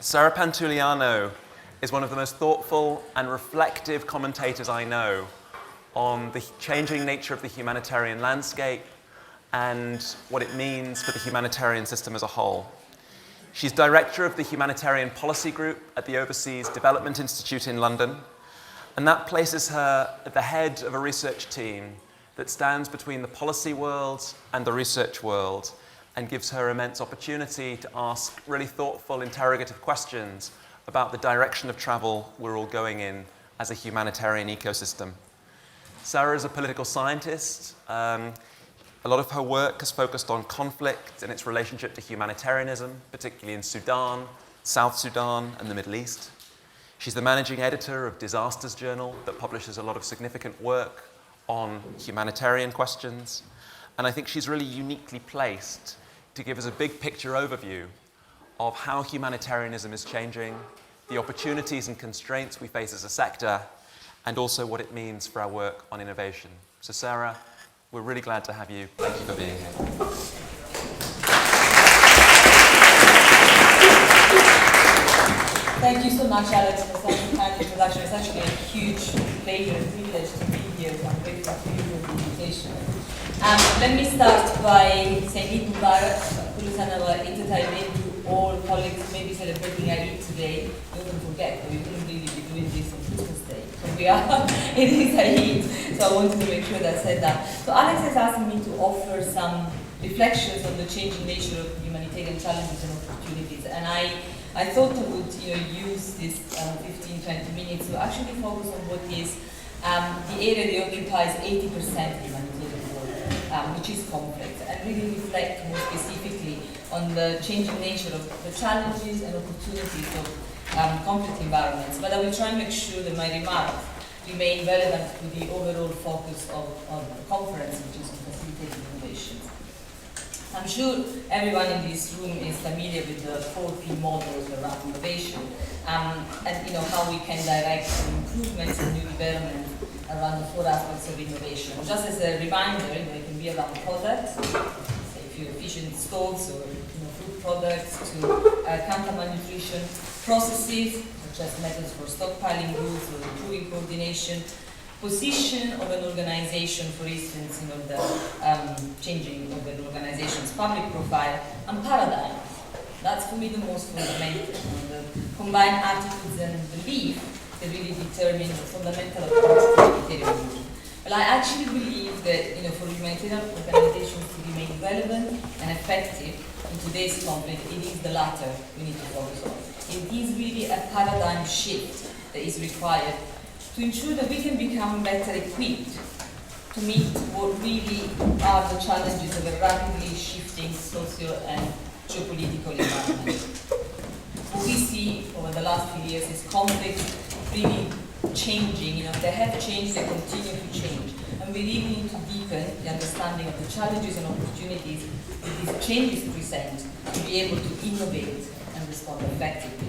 Sara Pantuliano is one of the most thoughtful and reflective commentators I know on the changing nature of the humanitarian landscape and what it means for the humanitarian system as a whole. She's director of the Humanitarian Policy Group at the Overseas Development Institute in London, and that places her at the head of a research team that stands between the policy world and the research world and gives her immense opportunity to ask really thoughtful, interrogative questions about the direction of travel we're all going in as a humanitarian ecosystem. Sara is a political scientist. A lot of her work has focused on conflict and its relationship to humanitarianism, particularly in Sudan, South Sudan, and the Middle East. She's the managing editor of Disasters Journal that publishes a lot of significant work on humanitarian questions. And I think she's really uniquely placed to give us a big picture overview of how humanitarianism is changing, the opportunities and constraints we face as a sector, and also what it means for our work on innovation. So Sara, we're really glad to have you. Thank you for being here. Thank you so much, Alex, for such a kind introduction. It's actually a huge pleasure and privilege to be here. I'm grateful for your invitation. Let me start by saying Eid Mubarak, Kullu Sana wa Eid Tayyib to all colleagues maybe celebrating Eid today. Don't forget, we couldn't really be doing this on Christmas Day. So we are, it is Eid, so I wanted to make sure that I said that. So Alex has asked me to offer some reflections on the changing nature of humanitarian challenges and opportunities, and I thought I would use this 15-20 minutes to actually focus on what is the area that occupies 80% of humanitarian work, which is conflict, and really reflect more specifically on the changing nature of the challenges and opportunities of conflict environments. But I will try and make sure that my remarks remain relevant to the overall focus of the conference, which is on facilitating innovation. I'm sure everyone in this room is familiar with the 4P models around innovation, and how we can direct improvements and new development around the 4 aspects of innovation. Just as a reminder, it can be around products, say fuel efficient stoves or food products, to counter malnutrition, processes such as methods for stockpiling goods or improving coordination, position of an organization, for instance, the changing of an organization's public profile, and paradigms. That's for me the most fundamental. The combined attitudes and belief that really determine the fundamental approach to humanitarian movement. Well, I actually believe that for humanitarian organizations to remain relevant and effective in today's conflict, it is the latter we need to focus on. It is really a paradigm shift that is required to ensure that we can become better equipped to meet what really are the challenges of a rapidly shifting socio and geopolitical environment. What we see over the last few years is conflict really changing. They have changed, they continue to change. And we really need to deepen the understanding of the challenges and opportunities that these changes present to be able to innovate and respond effectively.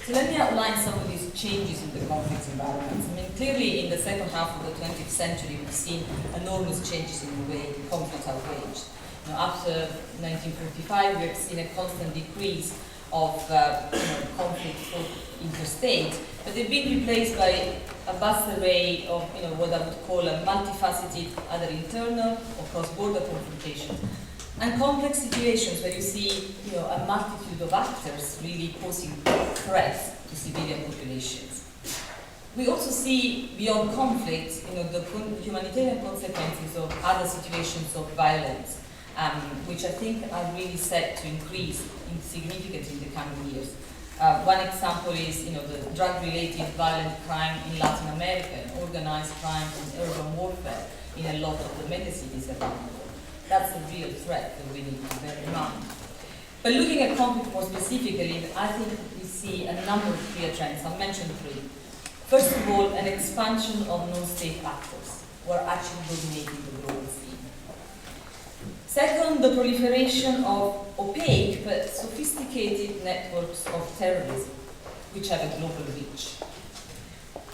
So let me outline some of these changes in the conflict environments. Clearly in the second half of the 20th century, we've seen enormous changes in the way conflicts are waged. After 1945, we have seen a constant decrease of conflict interstate, but they've been replaced by a vast array of what I would call a multifaceted, either internal or cross-border confrontations, and complex situations where you see a multitude of actors really posing threats to civilian populations. We also see beyond conflict the humanitarian consequences of other situations of violence, which I think are really set to increase in significance in the coming years. One example is the drug-related violent crime in Latin America, and organized crime and urban warfare in a lot of the megacities around the world. That's a real threat that we need to bear in mind. But looking at conflict more specifically, I think we see a number of clear trends. I'll mention 3. First of all, an expansion of non-state actors who are actually dominating the global scene. Second, the proliferation of opaque but sophisticated networks of terrorism, which have a global reach.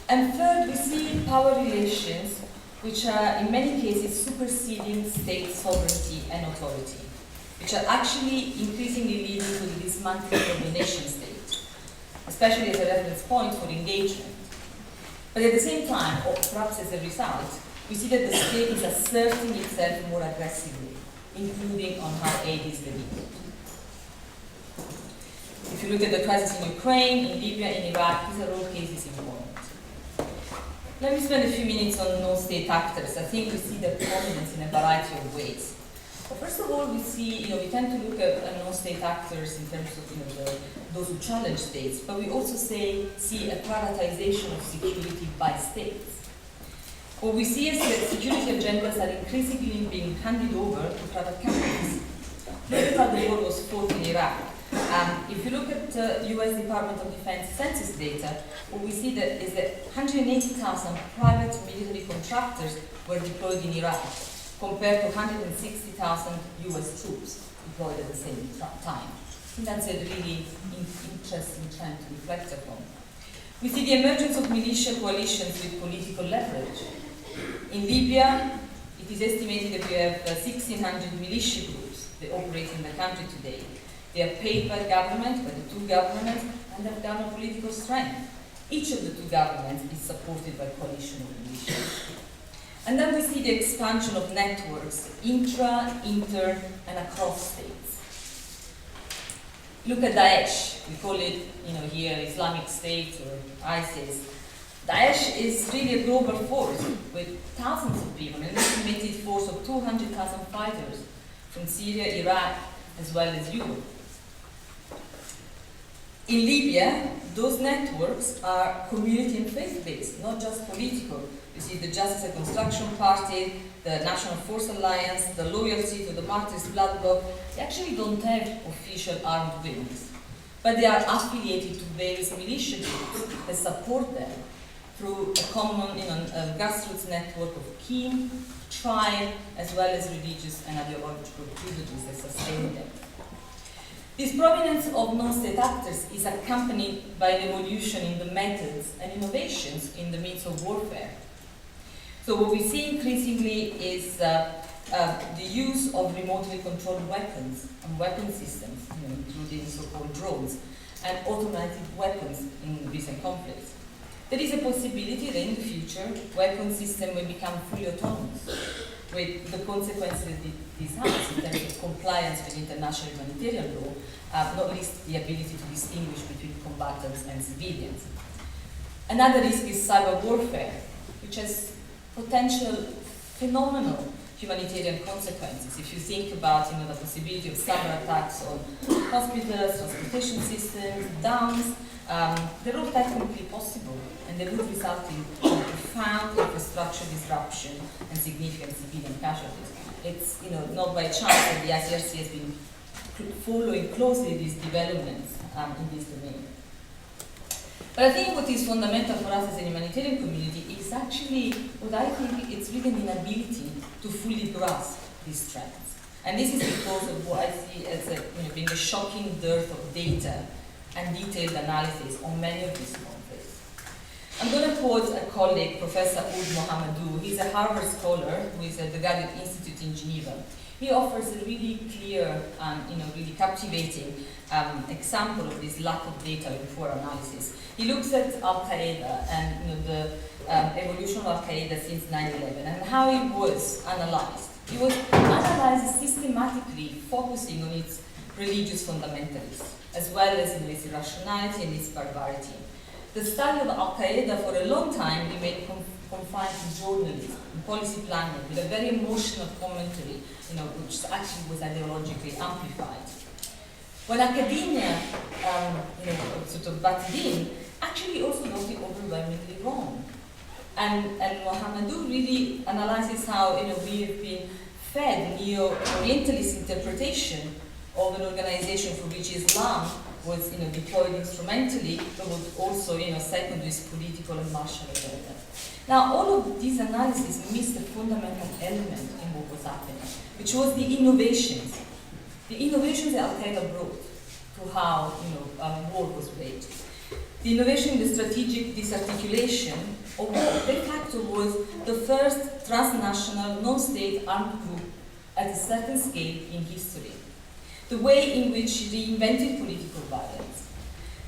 And third, we see power relations which are in many cases superseding state sovereignty and authority, which are actually increasingly leading to the dismantling of the nation state, especially as a reference point for engagement. But at the same time, or perhaps as a result, we see that the state is asserting itself more aggressively, including on how aid is delivered. If you look at the crisis in Ukraine, in Libya, in Iraq, these are all cases in point. Let me spend a few minutes on non-state actors. I think we see their prominence in a variety of ways. Well, first of all, we see, we tend to look at non-state actors in terms of, those who challenge states, but we also see a privatization of security by states. What we see is that security agendas are increasingly being handed over to private companies. Look at how the war was fought in Iraq. If you look at US Department of Defense census data, what we see is that 180,000 private military contractors were deployed in Iraq, compared to 160,000 US troops deployed at the same time. I think that's a really interesting trend to reflect upon. We see the emergence of militia coalitions with political leverage. In Libya, it is estimated that we have 1,600 militia groups that operate in the country today. They are paid by the government, by the two governments, and have garnered political strength. Each of the two governments is supported by a coalition of militias. And then we see the expansion of networks, intra, inter, and across states. Look at Daesh. We call it, here Islamic State or ISIS. Daesh is really a global force with thousands of people, an estimated force of 200,000 fighters from Syria, Iraq, as well as Europe. In Libya, those networks are community and faith-based, not just political. You see the Justice and Construction Party, the National Force Alliance, the Loyalty to the Martyrs Blood Bloc. They actually don't have official armed wings, but they are affiliated to various militia groups that support them through a common grassroots network of kin, tribe, as well as religious and ideological privileges that sustain them. This prominence of non-state actors is accompanied by an evolution in the methods and innovations in the midst of warfare. So what we see increasingly is the use of remotely controlled weapons and weapon systems, including so-called drones, and automated weapons in recent conflicts. There is a possibility that in the future, weapon systems will become fully autonomous, with the consequences that this has in terms of compliance with international humanitarian law, not least the ability to distinguish between combatants and civilians. Another risk is cyber warfare, which has potential phenomenal humanitarian consequences. If you think about the possibility of cyber attacks on hospitals, transportation systems, dams, they're all technically possible, and they would result in profound infrastructure disruption and significant civilian casualties. It's not by chance that the ICRC has been following closely these developments in this domain. But I think what is fundamental for us as a humanitarian community is actually what I think it's really an inability to fully grasp these trends. And this is because of what I see as being a shocking dearth of data and detailed analysis on many of these conflicts. I'm going to quote a colleague, Professor Oud Mohamedou. He's a Harvard scholar who is at the Graduate Institute in Geneva. He offers a really clear and really captivating example of this lack of data in poor analysis. He looks at Al-Qaeda and the evolution of Al-Qaeda since 9/11 and how it was analyzed. It was analyzed systematically, focusing on its religious fundamentalists, as well as its irrationality and its barbarity. The study of Al-Qaeda for a long time remained confined to journalism and policy planning with a very emotional commentary, which actually was ideologically amplified. When academia, sort of butted in, actually also got it overwhelmingly wrong. And Mohamedou really analyzes how we have been fed neo-Orientalist interpretation of an organization for which Islam was deployed instrumentally, but was also second to its political and martial agenda. Now, all of these analyses missed a fundamental element in what was happening, which was the innovations. The innovations that Al-Qaeda brought to how war was waged. The innovation in the strategic disarticulation of what de facto was the first transnational non-state armed group at a certain scale in history. The way in which it reinvented political violence.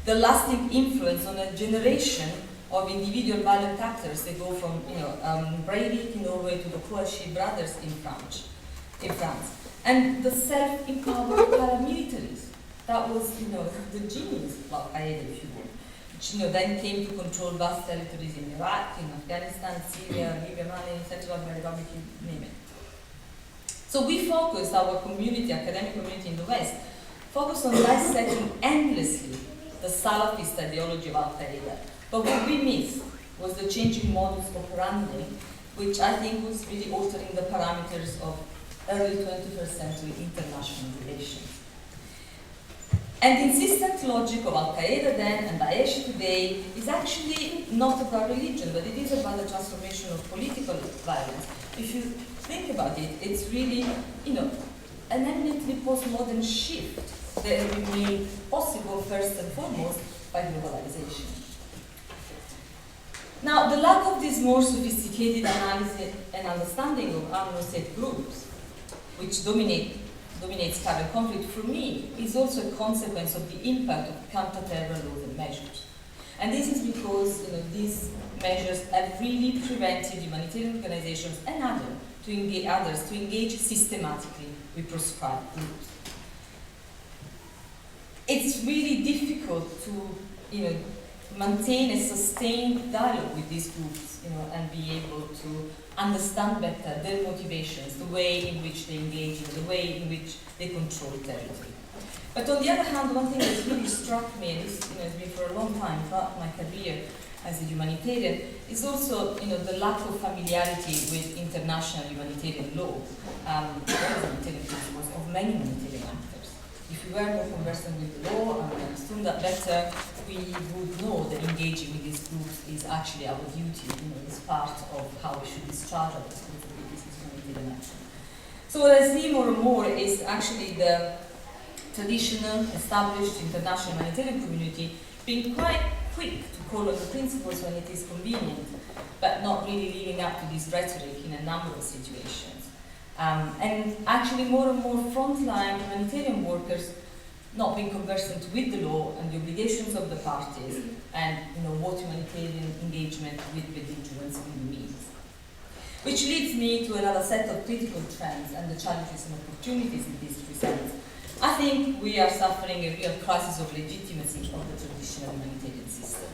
the lasting influence on a generation of individual violent actors. They go from Breivik in Norway to the Kouachi brothers in France. And the self-empowered paramilitaries. That was the genius of Al-Qaeda, if you will, which then came to control vast territories in Iraq, in Afghanistan, Syria, Libya, Mali, Central African Republic, you name it. So we focused, our community, academic community in the West, focused on dissecting endlessly the Salafist ideology of Al-Qaeda. But what we missed was the changing modus operandi, which I think was really altering the parameters of early 21st century international relations. And the insistent logic of Al-Qaeda then and Daesh today is actually not about religion, but it is about the transformation of political violence. If you think about it, it's really, an eminently postmodern shift that has been made possible first and foremost by globalization. Now, the lack of this more sophisticated analysis and understanding of armed state groups, which dominates current conflict, for me, is also a consequence of the impact of counter-terror laws and measures. And this is because these measures have really prevented humanitarian organizations and others to engage systematically with proscribed groups. It's really difficult to maintain a sustained dialogue with these groups, and be able to understand better their motivations, the way in which they engage, the way in which they control territory. But on the other hand, one thing that really struck me, and this has been for a long time throughout my career as a humanitarian, is also the lack of familiarity with international humanitarian law, humanitarian principles of many humanitarian actors. If we were more conversant with the law and understood that better, we would know that engaging with these groups is actually our duty, is part of how we should discharge our responsibilities as humanitarian action. So what I see more and more is actually the traditional, established international humanitarian community being quite quick to call on the principles when it is convenient, but not really living up to this rhetoric in a number of situations. And actually more and more frontline humanitarian workers not being conversant with the law and the obligations of the parties, and what humanitarian engagement with belligerents really means. Which leads me to another set of critical trends and the challenges and opportunities in this presents. I think we are suffering a real crisis of legitimacy of the traditional humanitarian system.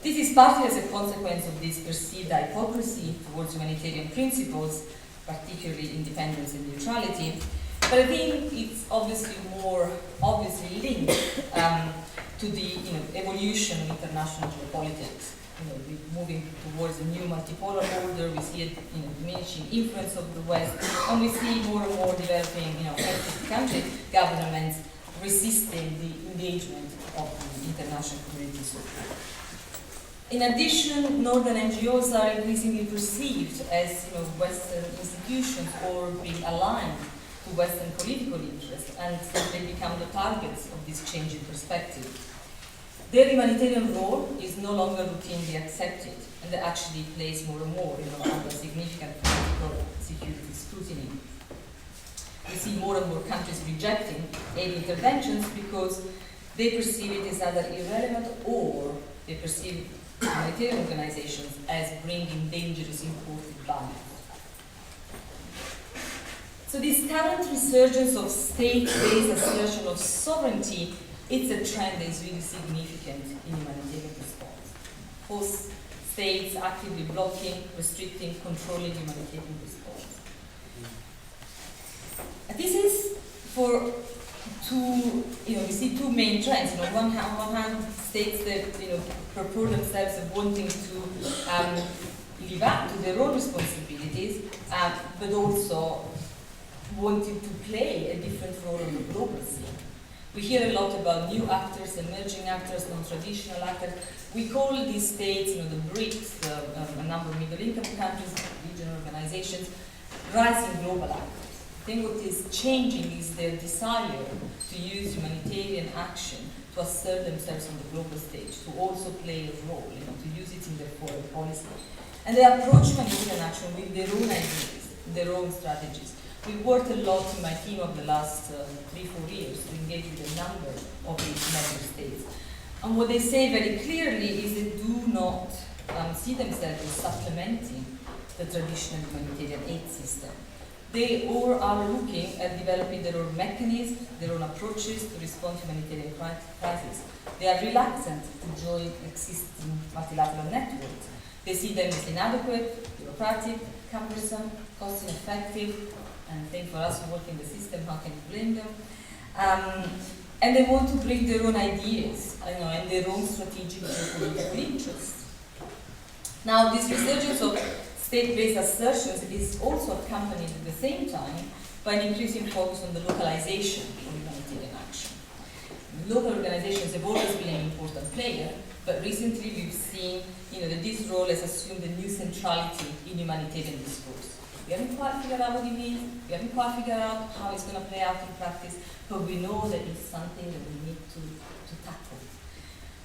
This is partly as a consequence of this perceived hypocrisy towards humanitarian principles, particularly independence and neutrality, but I think it's obviously more obviously linked to the evolution of international geopolitics. We're moving towards a new multipolar order. We see a diminishing influence of the West, and we see more and more developing country governments resisting the engagement of the international community support. In addition, northern NGOs are increasingly perceived as Western institutions or being aligned to Western political interests, and so they become the targets of this changing perspective. Their humanitarian role is no longer routinely accepted, and they actually plays more and more under significant political security scrutiny. We see more and more countries rejecting aid interventions because they perceive it as either irrelevant or they perceive humanitarian organizations as bringing dangerous imported values. So this current resurgence of state-based assertion of sovereignty, it's a trend that is really significant in humanitarian response. Host states actively blocking, restricting, controlling humanitarian response. And this is for we see two main trends. On one hand, states that purport themselves of wanting to live up to their own responsibilities, but also wanting to play a different role on the global scene. We hear a lot about new actors, emerging actors, non-traditional actors. We call these states, the BRICS, a number of middle-income countries, regional organizations, rising global actors. I think what is changing is their desire to use humanitarian action to assert themselves on the global stage, to also play a role, to use it in their foreign policy. And they approach humanitarian action with their own ideas, their own strategies, We've worked a lot in my team over the last 3-4 years to engage with a number of these member states. And what they say very clearly is they do not see themselves as supplementing the traditional humanitarian aid system. They all are looking at developing their own mechanisms, their own approaches to respond to humanitarian crises. They are reluctant to join existing multilateral networks. They see them as inadequate, bureaucratic, cumbersome, cost ineffective, and I think for us who work in the system, how can you blame them? And they want to bring their own ideas, and their own strategic geopolitical interests. Now, this resurgence of state-based assertions is also accompanied at the same time by an increasing focus on the localization of humanitarian action. Local organizations have always been an important player, but recently we've seen that this role has assumed a new centrality in humanitarian discourse. We haven't quite figured out what it means, we haven't quite figured out how it's going to play out in practice, but we know that it's something that we need to tackle.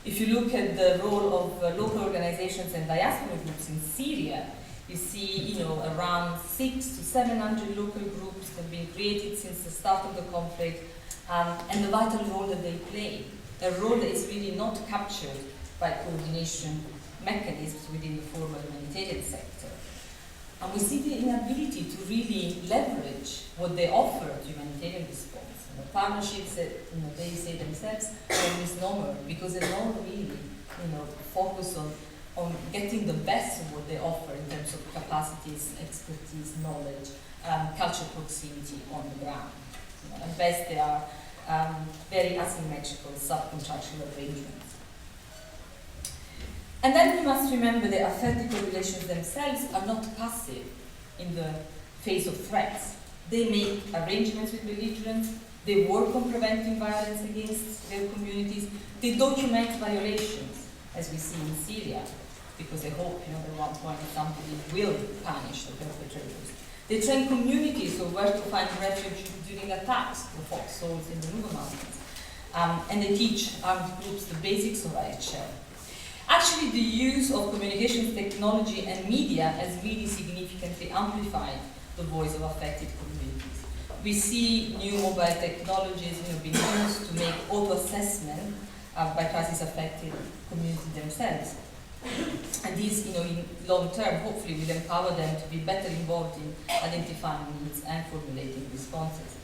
If you look at the role of local organizations and diaspora groups in Syria, you see, around 600 to 700 local groups have been created since the start of the conflict, and the vital role that they play, a role that is really not captured by coordination mechanisms within the formal humanitarian sector. And we see the inability to really leverage what they offer to humanitarian response. Partnerships that they say themselves are a misnomer because they don't really focus on getting the best of what they offer in terms of capacities, expertise, knowledge, cultural proximity on the ground. At best, they are very asymmetrical subcontractual arrangements. And then we must remember that affective populations themselves are not passive in the face of threats. They make arrangements with belligerents, they work on preventing violence against their communities, they document violations, as we see in Syria, because they hope that at one point somebody will punish the perpetrators. They train communities of where to find refuge during attacks, the foxholes in the Nuba Mountains. And they teach armed groups the basics of IHL. Actually, the use of communications technology and media has really significantly amplified the voice of affected communities. We see new mobile technologies being used to make auto-assessment by crisis-affected communities themselves. And these, in long term, hopefully will empower them to be better involved in identifying needs and formulating responses.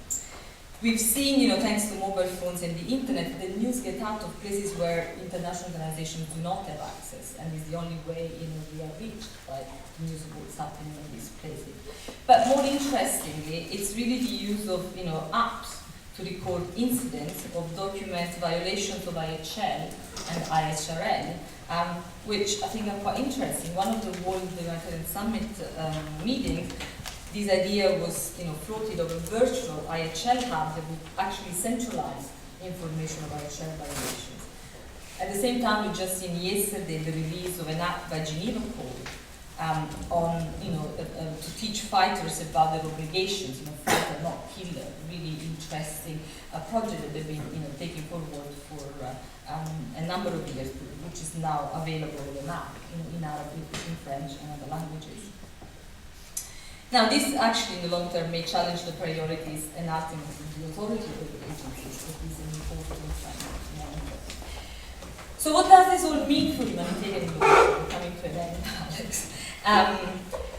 We've seen, thanks to mobile phones and the internet, the news get out of places where international organizations do not have access, and is the only way, we are reached by the news of what's happening in these places. But more interestingly, it's really the use of, apps to record incidents of document violations of IHL and IHRL, which I think are quite interesting. One of the World Humanitarian Summit meetings, this idea was floated of a virtual IHL hub that would actually centralize information of IHL violations. At the same time, we just seen yesterday the release of an app by Geneva Code to teach fighters about their obligations, fighter, not killer. Really interesting project that they've been taking forward for a number of years, which is now available as an app in Arabic, in French, and other languages. Now, this actually, in the long term, may challenge the priorities and ultimately the authority of the agencies, that is an important thing. So what does this all mean for humanitarian innovation? We're coming to an end, Alex.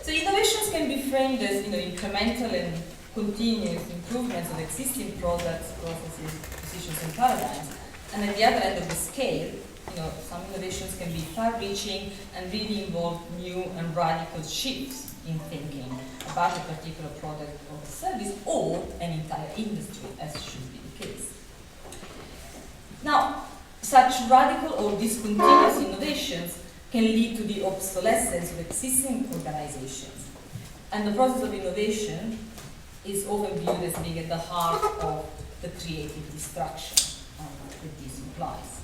So innovations can be framed as incremental and continuous improvements of existing products, processes, decisions, and paradigms. And at the other end of the scale, some innovations can be far-reaching and really involve new and radical shifts in thinking about a particular product or service or an entire industry, as should be the case. Now, such radical or discontinuous innovations can lead to the obsolescence of existing organizations. And the process of innovation is often viewed as being at the heart of the creative destruction that this implies.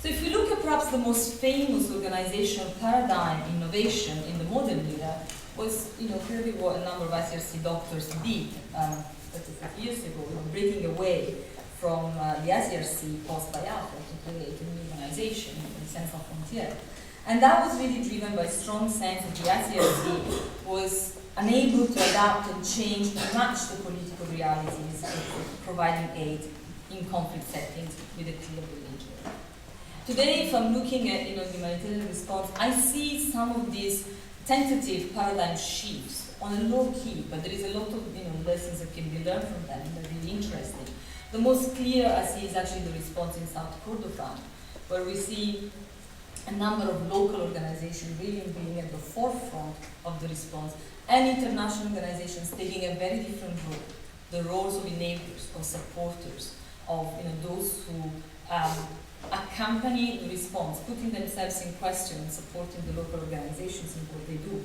So if we look at perhaps the most famous organizational paradigm innovation in the modern era, was clearly what a number of ICRC doctors did 35 years ago, breaking away from the ICRC post-Biafra to create a new organization in the sense of frontier. And that was really driven by a strong sense that the ICRC was was unable to adapt and change to match the political realities of providing aid in conflict settings with a clear religion. Today, if I'm looking at humanitarian response, I see some of these tentative paradigm shifts on a low key, but there is a lot of lessons that can be learned from them, and they're really interesting. The most clear I see is actually the response in South Kordofan, where we see a number of local organizations really being at the forefront of the response, and international organizations taking a very different role, the roles of enablers, of supporters, of those who accompany the response, putting themselves in question and supporting the local organizations in what they do.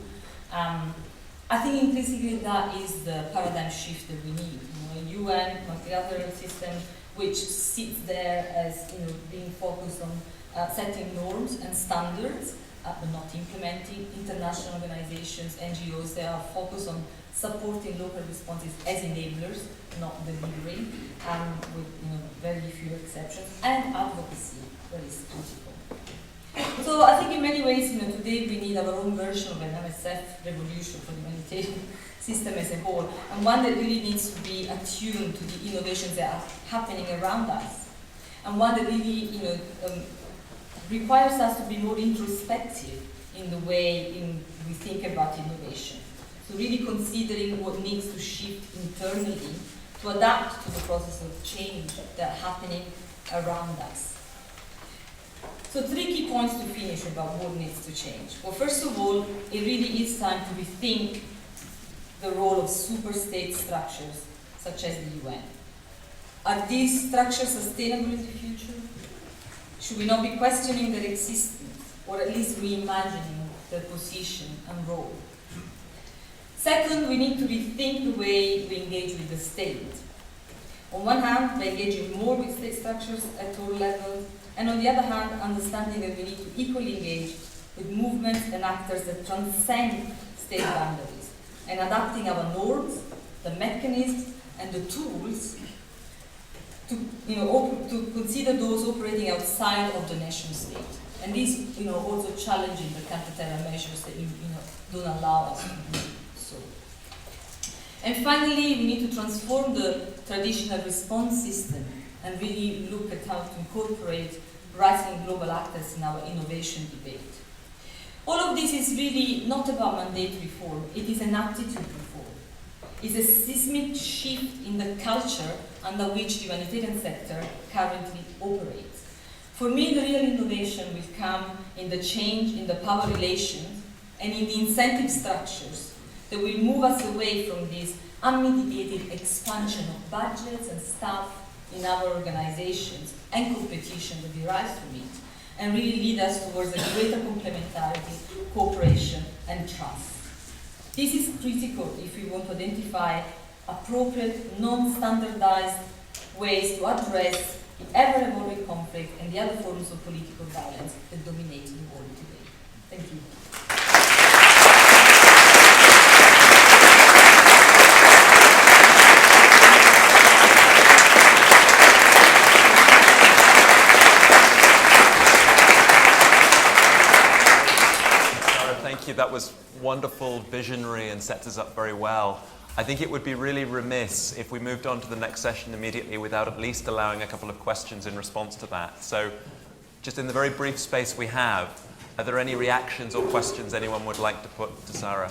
I think implicitly that is the paradigm shift that we need. A UN multilateral system which sits there as being focused on setting norms and standards, but not implementing. International organizations, NGOs, they are focused on supporting local responses as enablers, not delivering, with very few exceptions, and advocacy, that is critical. So I think in many ways, today we need our own version of an MSF revolution for the humanitarian system as a whole, and one that really needs to be attuned to the innovations that are happening around us, and one that really requires us to be more introspective in the way we think about innovation. So really considering what needs to shift internally to adapt to the process of change that are happening around us. So 3 key points to finish about what needs to change. Well, first of all, it really is time to rethink the role of super-state structures, such as the UN. Are these structures sustainable in the future? Should we not be questioning their existence, or at least reimagining their position and role? Second, we need to rethink the way we engage with the state. On one hand, by engaging more with state structures at all levels, and on the other hand, understanding that we need to equally engage with movements and actors that transcend state boundaries, and adapting our norms, the mechanisms, and the tools to consider those operating outside of the nation state. And these, also challenging the counter-terror measures that don't allow us to do so. And finally, we need to transform the traditional response system and really look at how to incorporate rising global actors in our innovation debate. All of this is really not about mandate reform, it is an attitude reform. It's a seismic shift in the culture under which the humanitarian sector currently operates. For me, the real innovation will come in the change in the power relations and in the incentive structures that will move us away from this unmitigated expansion of budgets and staff in our organizations and competition that derives from it, and really lead us towards a greater complementarity, cooperation, and trust. This is critical if we want to identify appropriate, non-standardized ways to address the ever-evolving conflict and the other forms of political violence that dominate the world today. Thank you. Thank you. That was wonderful, visionary, and sets us up very well. I think it would be really remiss if we moved on to the next session immediately without at least allowing a couple of questions in response to that. So, just in the very brief space we have, are there any reactions or questions anyone would like to put to Sara?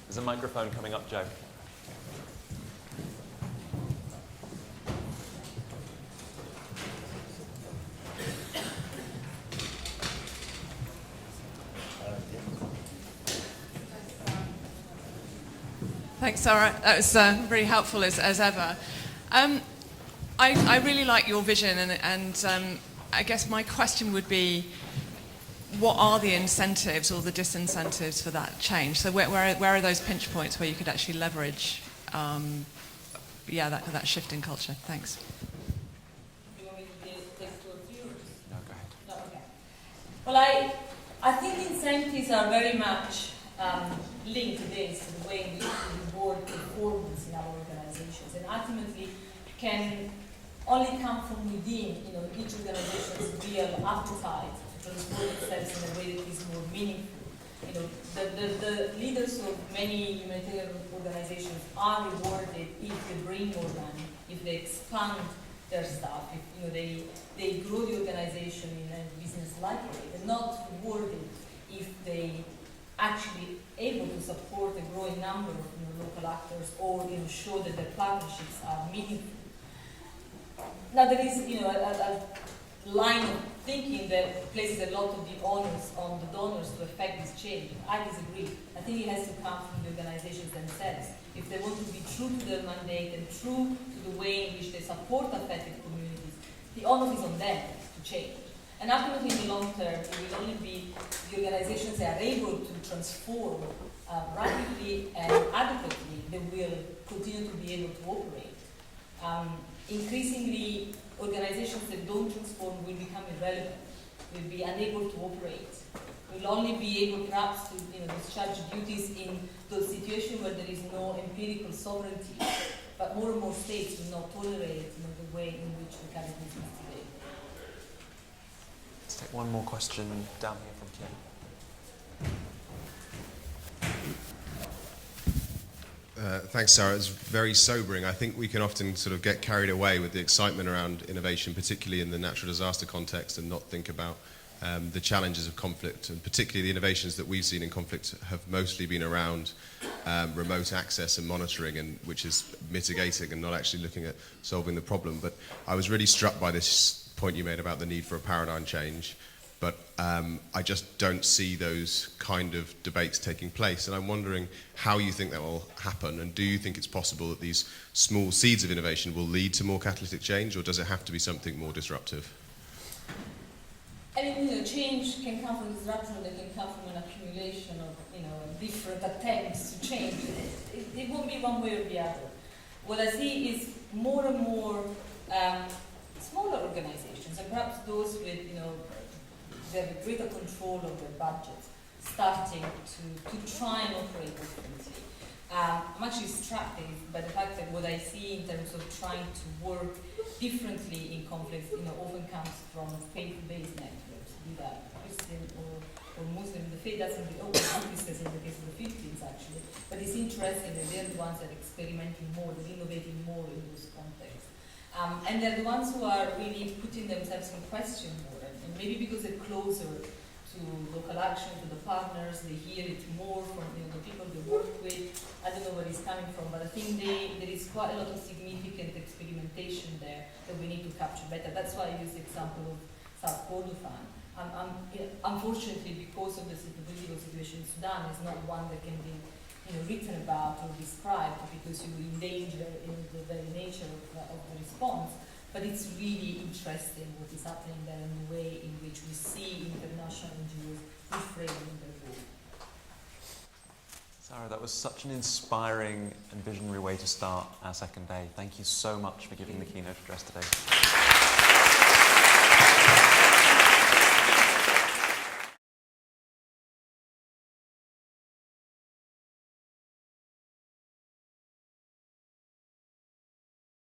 There's a microphone coming up, Joe. Thanks, Sara. That was really helpful as ever. I really like your vision, and I guess my question would be, what are the incentives or the disincentives for that change? So where are those pinch points where you could actually leverage that shift in culture? Thanks. Do you want me to take 2 or 3? No, go ahead. No, okay. Well, I think incentives are very much linked to this, to the way we reward performance in our organizations, and ultimately can only come from within. Each organization has to be real appetite to transform themselves in a way that is more meaningful. You know, the leaders of many humanitarian organizations are rewarded if they bring more money, if they expand their staff, if they grow the organization in a business-like way. They're not rewarded if they actually able to support a growing number of local actors or show that their partnerships are meaningful. Now there is a line of thinking that places a lot of the onus on the donors to affect this change. I disagree. I think it has to come from the organizations themselves. If they want to be true to their mandate and true to the way in which they support affected communities, the onus is on them to change. And ultimately, in the long term, it will only be the organizations that are able to transform rapidly and adequately that will continue to be able to operate. Increasingly, organizations that don't transform will become irrelevant, will be unable to operate, will only be able perhaps to discharge duties in those situations where there is no empirical sovereignty, but more and more states will not tolerate the way in which we carry business today. Let's take one more question down here from Kim. Thanks, Sara. It's very sobering. I think we can often sort of get carried away with the excitement around innovation, particularly in the natural disaster context, and not think about the challenges of conflict, and particularly the innovations that we've seen in conflict have mostly been around remote access and monitoring, and which is mitigating and not actually looking at solving the problem. But I was really struck by this point you made about the need for a paradigm change. But I just don't see those kind of debates taking place. And I'm wondering how you think that will happen, and do you think it's possible that these small seeds of innovation will lead to more catalytic change, or does it have to be something more disruptive? I mean, change can come from disruption, or it can come from an accumulation of different attempts to change. It won't be one way or the other. What I see is more and more smaller organizations, and perhaps those with they have a greater control of their budgets, starting to try and operate differently. I'm actually struck by the fact that what I see in terms of trying to work differently in conflicts, often comes from faith-based networks, be that Christian or Muslim. The faith doesn't exist as in the case of the Philippines, actually, but it's interesting that they're the ones that are experimenting more, they're innovating more in those contexts. And they're the ones who are really putting themselves in question more. And maybe because they're closer to local action, to the partners, they hear it more from the people they work with. I don't know where it's coming from, but I think there is quite a lot of significant experimentation there that we need to capture better. That's why I use the example of South Kordofan. Unfortunately, because of the political situation in Sudan, it's not one that can be written about or described, because you will endanger the very nature of the response. But it's really interesting what is happening there and the way in which we see international NGOs reframing their role. Sara, that was such an inspiring and visionary way to start our second day. Thank you so much for giving the keynote address today.